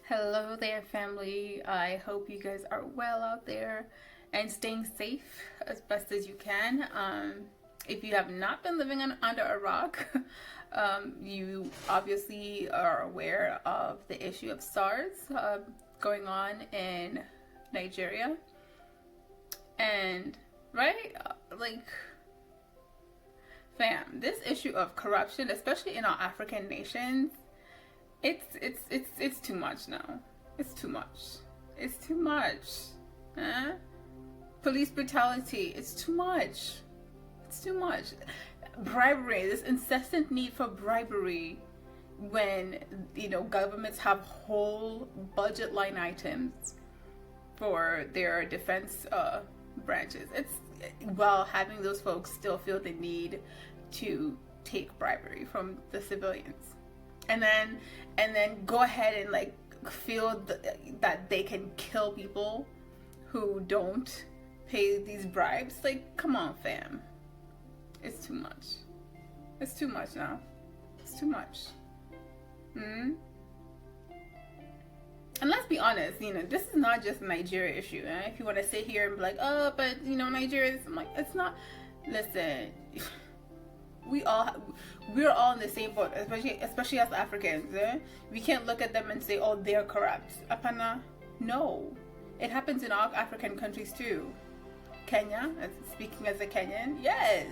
Hello there, family. I hope you guys are well out there and staying safe as best as you can. If you have not been living under a rock, you obviously are aware of the issue of SARS going on in Nigeria. And, right? Fam, this issue of corruption, especially in our African nations, it's too much now. It's too much. It's too much. Huh? Police brutality. It's too much. It's too much. Bribery. This incessant need for bribery when governments have whole budget line items for their defense branches. It's while having those folks still feel the need to take bribery from the civilians. And then go ahead and feel that they can kill people who don't pay these bribes. Come on, fam. It's too much. It's too much now. It's too much. And let's be honest, this is not just a Nigeria issue. If you want to sit here and be like, oh, but Nigeria, I'm like, it's not. Listen. We're all in the same boat, especially as Africans. We can't look at them and say, oh, they're corrupt. Apana, no. It happens in all African countries too. Kenya, speaking as a Kenyan, yes.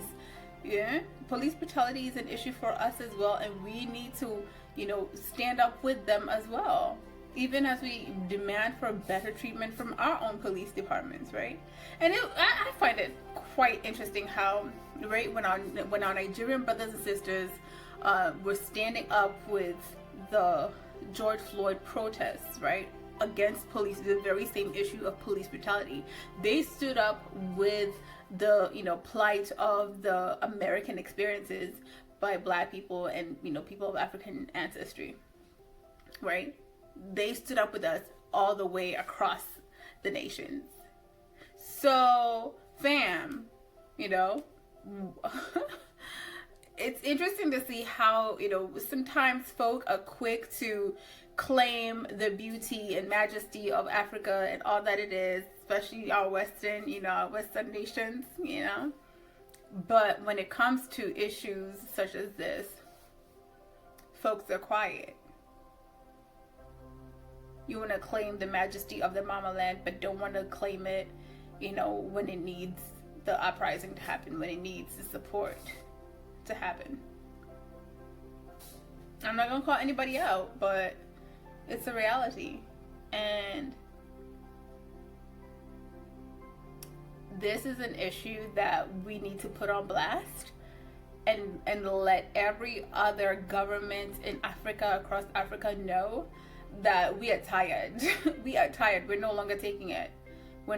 Yeah. Police brutality is an issue for us as well, and we need to, stand up with them as well. Even as we demand for better treatment from our own police departments, right? And I find it quite interesting how, right, when our Nigerian brothers and sisters were standing up with the George Floyd protests, right, against police, the very same issue of police brutality, they stood up with the plight of the American experiences by Black people and people of African ancestry, right? They stood up with us all the way across the nations. So, fam, it's interesting to see how, sometimes folk are quick to claim the beauty and majesty of Africa and all that it is, especially our Western nations, But when it comes to issues such as this, folks are quiet. You want to claim the majesty of the mama land, but don't want to claim it, when it needs the uprising to happen, when it needs the support to happen. I'm not going to call anybody out, but it's a reality. And this is an issue that we need to put on blast and let every other government in Africa, across Africa, know that we are tired. We are tired. We're no longer taking it. We're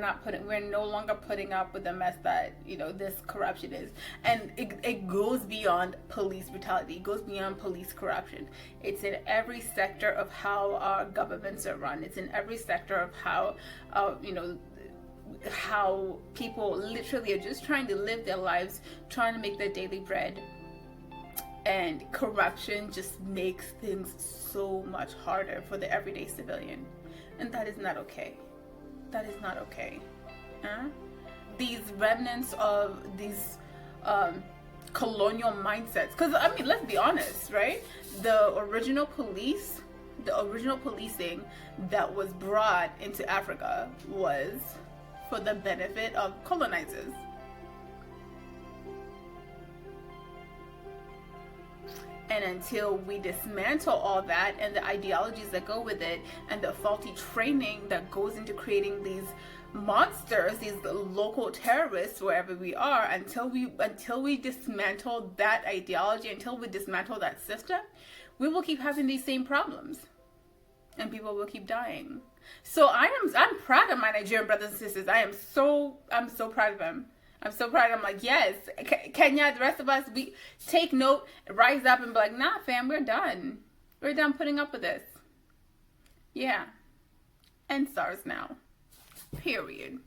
no longer putting up with the mess that, this corruption is. And it goes beyond police brutality. It goes beyond police corruption. It's in every sector of how our governments are run. It's in every sector of how, how people literally are just trying to live their lives, trying to make their daily bread. And corruption just makes things so much harder for the everyday civilian. And that is not okay. That is not okay. These remnants of these colonial mindsets. Because, let's be honest, right? The original policing that was brought into Africa was for the benefit of colonizers. And until we dismantle all that and the ideologies that go with it and the faulty training that goes into creating these monsters, these local terrorists wherever we are, until we dismantle that ideology, until we dismantle that system, we will keep having these same problems. And people will keep dying. So I'm proud of my Nigerian brothers and sisters. I'm so proud of them. I'm so proud. I'm like, yes, Kenya, the rest of us, we take note, rise up and be like, nah, fam, we're done. We're done putting up with this. Yeah. End SARS now. Period.